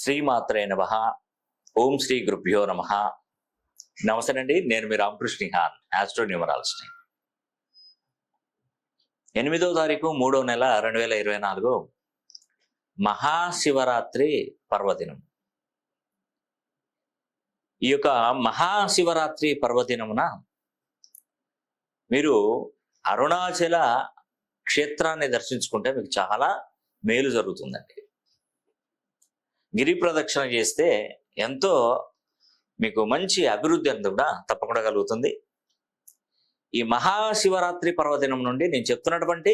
శ్రీమాత్రే నమః. ఓం శ్రీ గురుభ్యో నమః. నమస్తే అండి, నేను మీ రామకృష్ణ హాన్, ఆస్ట్రో న్యూమరాలజిస్ట్. 8వ తారీఖు 3వ నెల 2024 మహాశివరాత్రి పర్వదినం. ఈ యొక్క మహాశివరాత్రి పర్వదినమున మీరు అరుణాచల క్షేత్రాన్ని దర్శించుకుంటే మీకు చాలా మేలు జరుగుతుందండి. గిరి ప్రదక్షిణ చేస్తే ఎంతో మీకు మంచి అభివృద్ధి అంతా కూడా తప్పకుండా కలుగుతుంది. ఈ మహాశివరాత్రి పర్వదినం నుండి నేను చెప్తున్నటువంటి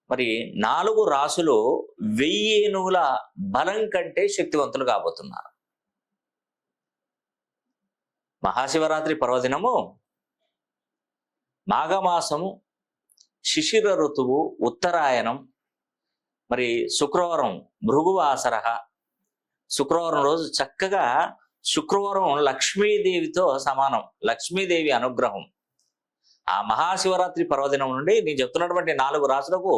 మరి 4 రాసులు 1000 ఏనుగుల బలం కంటే శక్తివంతులు కాబోతున్నారు. మహాశివరాత్రి పర్వదినము మాఘమాసము, శిశిర ఋతువు, ఉత్తరాయణం, మరి శుక్రవారం భృగువాసర. శుక్రవారం రోజు చక్కగా శుక్రవారం లక్ష్మీదేవితో సమానం, లక్ష్మీదేవి అనుగ్రహం. ఆ మహాశివరాత్రి పర్వదినం నుండి నేను చెప్తున్నటువంటి 4 రాసులకు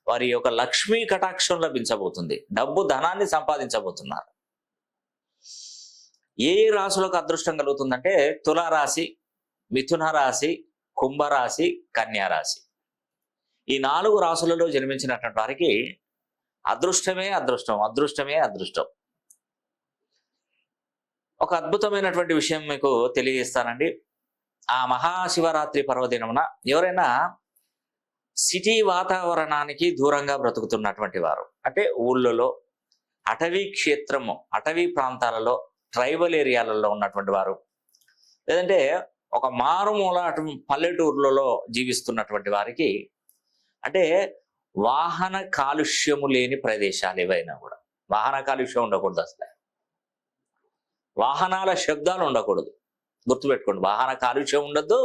వారి యొక్క లక్ష్మీ కటాక్షం లభించబోతుంది. డబ్బు ధనాన్ని సంపాదించబోతున్నారు. ఏ రాశులకు అదృష్టం కలుగుతుందంటే తులారాశి, మిథున రాశి, కుంభరాశి, కన్యారాశి. ఈ 4 రాశులలో జన్మించినటువంటి వారికి అదృష్టమే అదృష్టం, అదృష్టమే అదృష్టం. ఒక అద్భుతమైనటువంటి విషయం మీకు తెలియజేస్తానండి. ఆ మహాశివరాత్రి పర్వదినమున ఎవరైనా సిటీ వాతావరణానికి దూరంగా బ్రతుకుతున్నటువంటి వారు, అంటే ఊళ్ళలో, అటవీ క్షేత్రము, అటవీ ప్రాంతాలలో, ట్రైబల్ ఏరియాలలో ఉన్నటువంటి వారు, లేదంటే ఒక మారుమూల పల్లెటూర్లలో జీవిస్తున్నటువంటి వారికి, అంటే వాహన కాలుష్యము లేని ప్రదేశాలు ఏవైనా కూడా, వాహన కాలుష్యం ఉండకూడదు, అసలు వాహనాల శబ్దాలు ఉండకూడదు. గుర్తుపెట్టుకోండి, వాహన కాలుష్యం ఉండద్దు,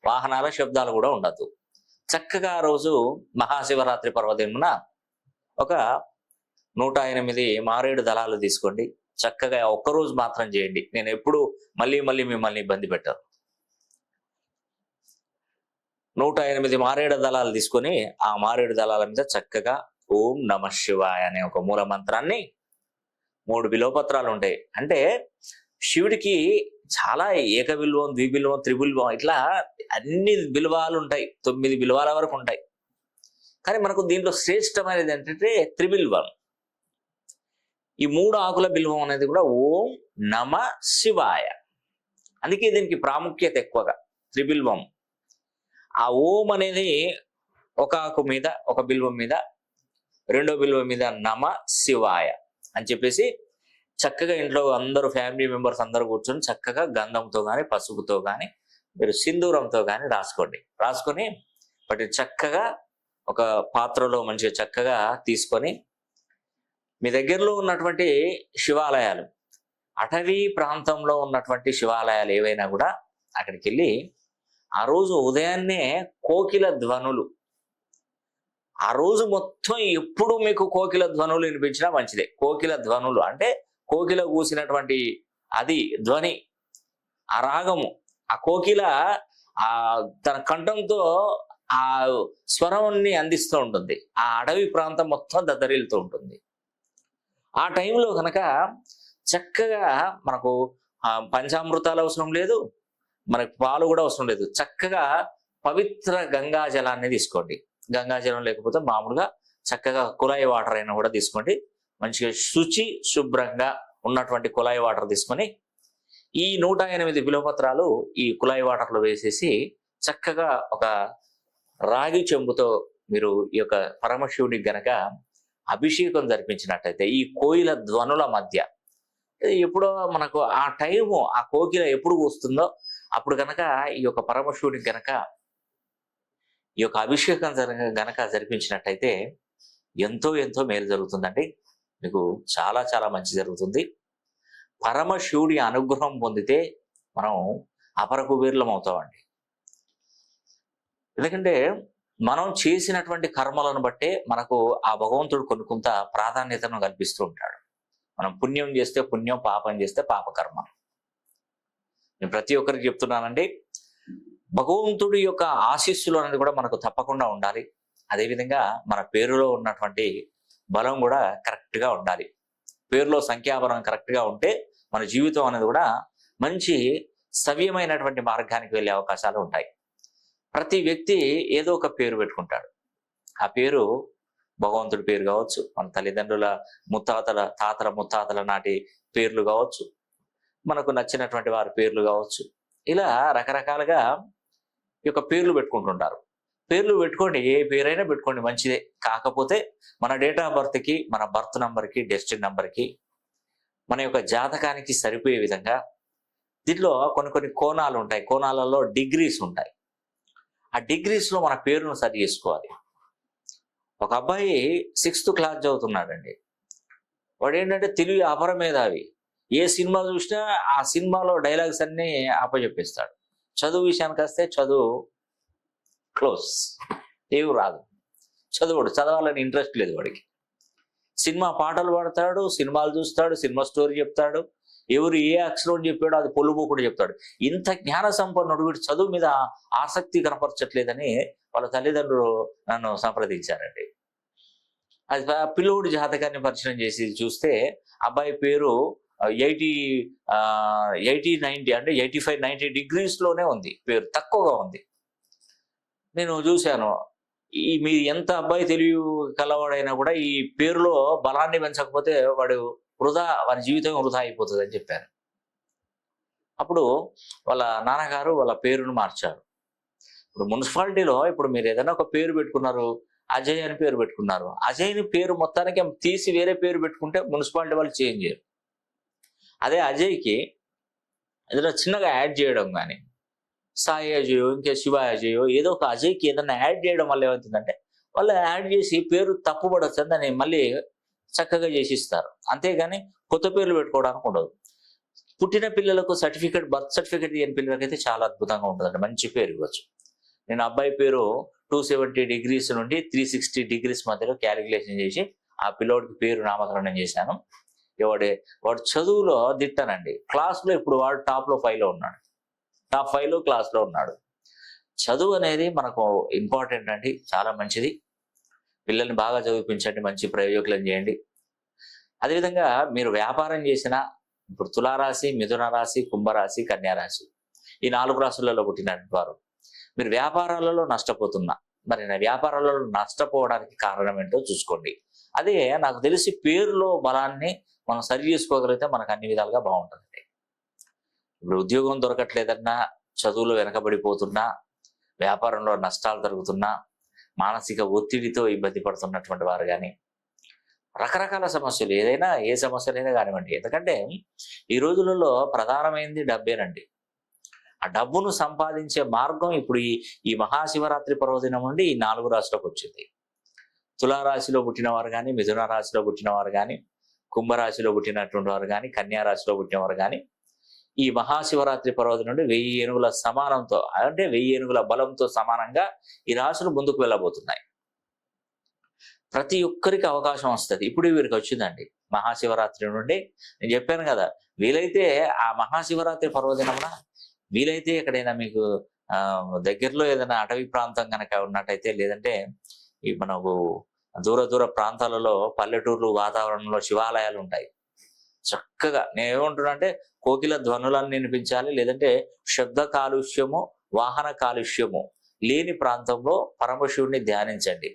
వాహనాల శబ్దాలు కూడా ఉండద్దు. చక్కగా ఆ రోజు మహాశివరాత్రి పర్వదినమున ఒక 108 మారేడు దళాలు తీసుకోండి. చక్కగా ఒక్కరోజు మాత్రం చేయండి. నేను ఎప్పుడు మళ్ళీ మిమ్మల్ని ఇబ్బంది పెట్టాను. 108 మారేడు దళాలు తీసుకొని ఆ మారేడు దళాల మీద చక్కగా ఓం నమః శివాయ అనే ఒక మూల మంత్రాన్ని, 3 బిల్వపత్రాలు ఉంటాయి. అంటే శివుడికి చాలా ఏక బిల్వం, ద్విబిల్వం, త్రిబిల్వం, ఇట్లా అన్ని బిల్వాలు ఉంటాయి. 9 బిల్వాల వరకు ఉంటాయి. కానీ మనకు దీంట్లో శ్రేష్టమైనది ఏంటంటే త్రిబిల్వం. ఈ 3 ఆకుల బిల్వం అనేది కూడా ఓం నమ శివాయ. అందుకే దీనికి ప్రాముఖ్యత ఎక్కువగా, త్రిబిల్వం. ఆ ఓం అనేది ఒక ఆకు మీద, ఒక బిల్వం మీద, 2వ బిల్వం మీద నమ శివాయ అని చెప్పేసి చక్కగా ఇంట్లో అందరూ ఫ్యామిలీ మెంబర్స్ అందరూ కూర్చొని చక్కగా గంధంతో కానీ, పసుపుతో కానీ, మీరు సింధూరంతో కానీ రాసుకొని వాటిని చక్కగా ఒక పాత్రలో మంచిగా చక్కగా తీసుకొని మీ దగ్గరలో ఉన్నటువంటి శివాలయాలు, అటవీ ప్రాంతంలో ఉన్నటువంటి శివాలయాలు ఏవైనా కూడా అక్కడికి వెళ్ళి ఆ రోజు ఉదయాన్నే కోకిల ధ్వనులు, ఆ రోజు మొత్తం ఎప్పుడు మీకు కోకిల ధ్వనులు వినిపించినా మంచిదే. కోకిల ధ్వనులు అంటే కోకిల కూసినటువంటి అది ధ్వని, ఆ రాగము, ఆ కోకిల ఆ తన కంఠంతో ఆ స్వరాన్ని అందిస్తూ ఉంటుంది. ఆ అడవి ప్రాంతం మొత్తం దద్దరిల్లుతూ ఉంటుంది. ఆ టైంలో కనుక చక్కగా మనకు పంచామృతాలు అవసరం లేదు, మనకు పాలు కూడా అవసరం లేదు. చక్కగా పవిత్ర గంగా జలాన్ని తీసుకోండి. గంగాజలం లేకపోతే మామూలుగా చక్కగా కుళాయి వాటర్ అయినా కూడా తీసుకోండి. మంచిగా శుచి శుభ్రంగా ఉన్నటువంటి కుళాయి వాటర్ తీసుకొని ఈ 108 బిల్వపత్రాలు ఈ కుళాయి వాటర్లో వేసేసి చక్కగా ఒక రాగి చెంబుతో మీరు ఈ యొక్క పరమశివుడికి గనక అభిషేకం జరిపించినట్టయితే ఈ కోయిల ధ్వనుల మధ్య, ఎప్పుడో మనకు ఆ టైము, ఆ కోకిల ఎప్పుడు వస్తుందో అప్పుడు గనక ఈ యొక్క పరమశివుడికి గనక ఈ యొక్క అభిషేకం గనక జరిపించినట్టయితే ఎంతో మేలు జరుగుతుందండి. మీకు చాలా మంచి జరుగుతుంది. పరమశివుడి అనుగ్రహం పొందితే మనం అపర కుబేరులం అవుతామండి. ఎందుకంటే మనం చేసినటువంటి కర్మలను బట్టే మనకు ఆ భగవంతుడు కొంత ప్రాధాన్యతను కల్పిస్తూ ఉంటాడు. మనం పుణ్యం చేస్తే పుణ్యం, పాపం చేస్తే పాపకర్మ. నేను ప్రతి ఒక్కరికి చెప్తున్నానండి, భగవంతుడి యొక్క ఆశీస్సులు అనేది కూడా మనకు తప్పకుండా ఉండాలి. అదేవిధంగా మన పేరులో ఉన్నటువంటి బలం కూడా కరెక్ట్గా ఉండాలి. పేరులో సంఖ్యాబలం కరెక్ట్గా ఉంటే మన జీవితం అనేది కూడా మంచి సవ్యమైనటువంటి మార్గానికి వెళ్ళే అవకాశాలు ఉంటాయి. ప్రతి వ్యక్తి ఏదో ఒక పేరు పెట్టుకుంటాడు. ఆ పేరు భగవంతుడి పేరు కావచ్చు, మన తల్లిదండ్రుల తాతల ముత్తాతల నాటి పేర్లు కావచ్చు, మనకు నచ్చినటువంటి వారి పేర్లు కావచ్చు. ఇలా రకరకాలుగా ఈ యొక్క పేర్లు పెట్టుకుంటుంటారు. పేర్లు పెట్టుకోండి, ఏ పేరైనా పెట్టుకోండి, మంచిదే. కాకపోతే మన డేట్ ఆఫ్ బర్త్కి, మన బర్త్ నంబర్కి, డెస్టినీ నంబర్కి, మన యొక్క జాతకానికి సరిపోయే విధంగా దీంట్లో కొన్ని కోణాలు ఉంటాయి. కోణాలలో డిగ్రీస్ ఉంటాయి. ఆ డిగ్రీస్లో మన పేరును సరి చేసుకోవాలి. ఒక అబ్బాయి 6th క్లాస్ చదువుతున్నాడండి. వాడు ఏంటంటే తెలివి అపరమేధావి. ఏ సినిమా చూసినా ఆ సినిమాలో డైలాగ్స్ అన్నీ అప్పచెప్పేస్తాడు. చదువు విషయానికి వస్తే చదువు క్లోజ్, ఏవి రాదు. చదవాలని ఇంట్రెస్ట్ లేదు వాడికి. సినిమా పాటలు పాడతాడు, సినిమాలు చూస్తాడు, సినిమా స్టోరీ చెప్తాడు, ఎవరు ఏ అక్షరం చెప్పాడో అది పొల్లుపోకుండా చెప్తాడు. ఇంత జ్ఞాన సంపన్నుడు వీడు చదువు మీద ఆసక్తి కనపరచట్లేదని వాళ్ళ తల్లిదండ్రులు నన్ను సంప్రదించారండి. అది పిల్లోడి జాతకాన్ని పరిశీలన చేసి చూస్తే అబ్బాయి పేరు 80-90 అంటే 85-90 డిగ్రీస్లోనే ఉంది. పేరు తక్కువగా ఉంది. నేను చూశాను, మీరు ఎంత అబ్బాయి తెలివి కలవాడైనా కూడా ఈ పేరులో బలాన్ని పెంచకపోతే వాడి జీవితం వృధా అయిపోతుంది అని చెప్పారు. అప్పుడు వాళ్ళ నాన్నగారు వాళ్ళ పేరును మార్చారు. ఇప్పుడు మున్సిపాలిటీలో ఇప్పుడు మీరు ఏదైనా ఒక పేరు పెట్టుకున్నారు, అజయ్ అని పేరు పెట్టుకున్నారు. అజయ్ని పేరు మొత్తానికి తీసి వేరే పేరు పెట్టుకుంటే మున్సిపాలిటీ వాళ్ళు చేంజ్ చేయరు. అదే అజయ్కి ఏదైనా చిన్నగా యాడ్ చేయడం కానీ, సాయి అజయో, ఇంకా శివ అజయో, ఏదో ఒక అజయ్కి ఏదైనా యాడ్ చేయడం వల్ల ఏమవుతుందంటే వాళ్ళు యాడ్ చేసి పేరు తప్పుపడవచ్చు అని దాన్ని మళ్ళీ చక్కగా చేసి ఇస్తారు. అంతేగాని కొత్త పేర్లు పెట్టుకోవడానికి ఉండదు. పుట్టిన పిల్లలకు బర్త్ సర్టిఫికేట్ ఇవ్వని పిల్లలకైతే చాలా అద్భుతంగా ఉంటుందండి. మంచి పేరు ఇవ్వచ్చు. నేను అబ్బాయి పేరు 270 degrees నుండి 360 degrees మధ్యలో క్యాలిక్యులేషన్ చేసి ఆ పిల్లోడికి పేరు నామకరణం చేశాను. వాడు చదువులో దిట్టనండి. క్లాస్లో ఇప్పుడు వాడు టాప్ 5లో ఉన్నాడు. టాప్ 5లో క్లాస్లో ఉన్నాడు. చదువు అనేది మనకు ఇంపార్టెంట్ అండి, చాలా మంచిది. పిల్లల్ని బాగా చదివించండి, మంచి ప్రయోజకులను చేయండి. అదేవిధంగా మీరు వ్యాపారం చేసిన ఇప్పుడు తులారాశి, మిథున రాశి, కుంభరాశి, కన్యారాశి, ఈ 4 రాశులలో పుట్టినటువంటి వారు మీరు వ్యాపారాలలో నష్టపోతున్నా, మరి నా వ్యాపారాలలో నష్టపోవడానికి కారణం ఏంటో చూసుకోండి. అదే నాకు తెలిసి పేరులో బలాన్ని మనం సరి చేసుకోగలిగితే మనకు అన్ని విధాలుగా బాగుంటుంది. ఇప్పుడు ఉద్యోగం దొరకట్లేదన్నా, చదువులో వెనకబడిపోతున్నా, వ్యాపారంలో నష్టాలు జరుగుతున్నా, మానసిక ఒత్తిడితో ఇబ్బంది పడుతున్నటువంటి వారు కానీ, రకరకాల సమస్యలు ఏ సమస్యలైనా కానివ్వండి. ఎందుకంటే ఈ రోజులలో ప్రధానమైనది డబ్బేనండి. ఆ డబ్బును సంపాదించే మార్గం ఇప్పుడు ఈ మహాశివరాత్రి పర్వదినం నుండి ఈ 4 రాశులకు వచ్చింది. తులారాశిలో పుట్టిన వారు కానీ, మిథున రాశిలో పుట్టిన వారు కానీ, కుంభరాశిలో పుట్టినటువంటి వారు కానీ, కన్యారాశిలో పుట్టిన వారు కానీ ఈ మహాశివరాత్రి పర్వదినం నుండి 1000 ఏనుగుల సమానంతో, అంటే 1000 ఏనుగుల బలంతో సమానంగా ఈ రాశులు ముందుకు వెళ్ళబోతున్నాయి. ప్రతి ఒక్కరికి అవకాశం వస్తుంది. ఇప్పుడు వీరికి వచ్చిందండి మహాశివరాత్రి నుండి. నేను చెప్పాను కదా, వీలైతే ఆ మహాశివరాత్రి పర్వదినమున వీలైతే ఎక్కడైనా మీకు దగ్గరలో ఏదైనా అటవీ ప్రాంతం కనుక ఉన్నట్టయితే, లేదంటే ఈ మనకు దూర ప్రాంతాలలో పల్లెటూర్లు వాతావరణంలో శివాలయాలు ఉంటాయి. చక్కగా నేను ఏమంటున్నా అంటే కోకిల ధ్వనులను వినిపించాలి, లేదంటే శబ్ద కాలుష్యము, వాహన కాలుష్యము లేని ప్రాంతంలో పరమశివుడిని ధ్యానించండి.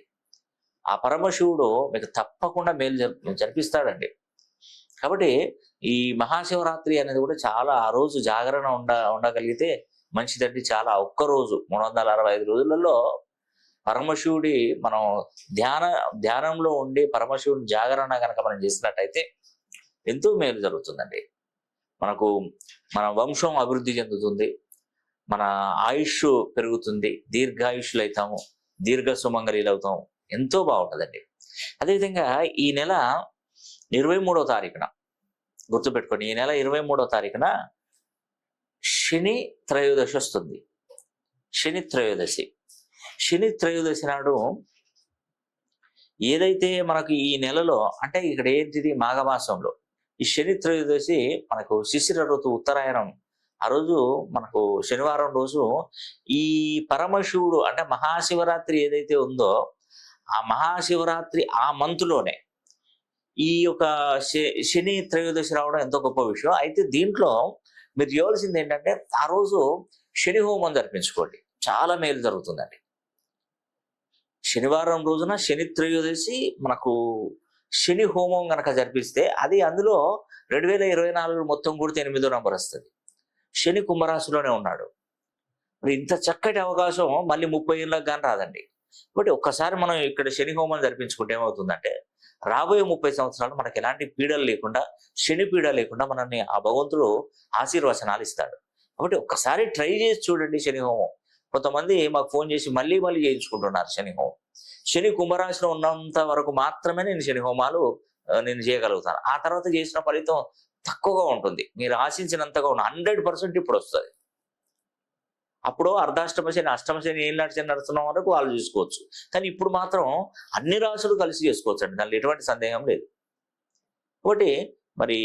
ఆ పరమశివుడు మీకు తప్పకుండా మేలు జరిపిస్తాడండి. కాబట్టి ఈ మహాశివరాత్రి అనేది కూడా చాలా, ఆ రోజు జాగరణ ఉండగలిగితే మంచిదండి. చాలా ఒక్కరోజు 365 రోజులలో పరమశివుడి మనం ధ్యానంలో ఉండి పరమశివుడి జాగరణ కనుక మనం చేసినట్టయితే ఎంతో మేలు జరుగుతుందండి. మన వంశం అభివృద్ధి చెందుతుంది, మన ఆయుష్ పెరుగుతుంది, దీర్ఘాయుష్యులు అవుతాము, దీర్ఘ సుమంగళీలు అవుతాము, ఎంతో బాగుంటుందండి. అదేవిధంగా ఈ నెల 23వ తారీఖున గుర్తుపెట్టుకోండి, ఈ నెల 23వ తారీఖున శని త్రయోదశి వస్తుంది. శని త్రయోదశి నాడు ఏదైతే మనకు ఈ నెలలో, అంటే ఇక్కడ ఏంటిది మాఘమాసంలో ఈ శని త్రయోదశి మనకు శిశిర ఋతువు ఉత్తరాయణం. ఆ రోజు మనకు శనివారం రోజు ఈ పరమశివుడు అంటే మహాశివరాత్రి ఏదైతే ఉందో ఆ మహాశివరాత్రి ఆ మంత్లోనే ఈ యొక్క శని త్రయోదశి రావడం ఎంతో గొప్ప విషయం. అయితే దీంట్లో మీరు చేయవలసింది ఏంటంటే ఆ రోజు శని హోమం జరిపించుకోండి, చాలా మేలు జరుగుతుందండి. శనివారం రోజున శని త్రయోదశి మనకు శని హోమం గనక జరిపిస్తే అది అందులో 2024 మొత్తం కూడితే 8వ నంబర్ వస్తుంది. శని కుంభరాశిలోనే ఉన్నాడు. మరి ఇంత చక్కటి అవకాశం మళ్ళీ 30 ఏళ్ళకి కానీ రాదండి. కాబట్టి ఒక్కసారి మనం ఇక్కడ శని హోమం జరిపించుకుంటే ఏమవుతుందంటే రాబోయే 30 సంవత్సరాలు మనకి ఎలాంటి పీడలు లేకుండా, శని పీడ లేకుండా మనల్ని ఆ భగవంతుడు ఆశీర్వచనాలు ఇస్తాడు. కాబట్టి ఒక్కసారి ట్రై చేసి చూడండి శని హోమం. కొంతమంది మాకు ఫోన్ చేసి మళ్ళీ చేయించుకుంటున్నారు శని హోమం. శని కుంభరాశిలో ఉన్నంత వరకు మాత్రమే నేను శని హోమాలు నేను చేయగలుగుతాను. ఆ తర్వాత చేసిన ఫలితం తక్కువగా ఉంటుంది. మీరు ఆశించినంతగా ఉన్న 100% ఇప్పుడు వస్తుంది. అప్పుడు అర్ధాష్టమ శని, అష్టమ శని, ఏళ్ళనాటి శని నడుస్తున్న వరకు వాళ్ళు చూసుకోవచ్చు. కానీ ఇప్పుడు మాత్రం అన్ని రాశులు కలిసి చేసుకోవచ్చు అండి, దానిలో ఎటువంటి సందేహం లేదు. కాబట్టి మరి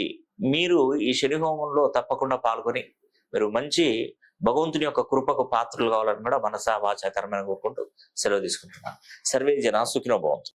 మీరు ఈ శని హోమంలో తప్పకుండా పాల్గొని మీరు మంచి భగవంతుని యొక్క కృపకు పాత్రలు కావాలని కూడా మనసా వాచా కర్మని కోరుకుంటూ సెలవు తీసుకుంటున్నాను. సర్వే జనా సుఖినో భవంతు.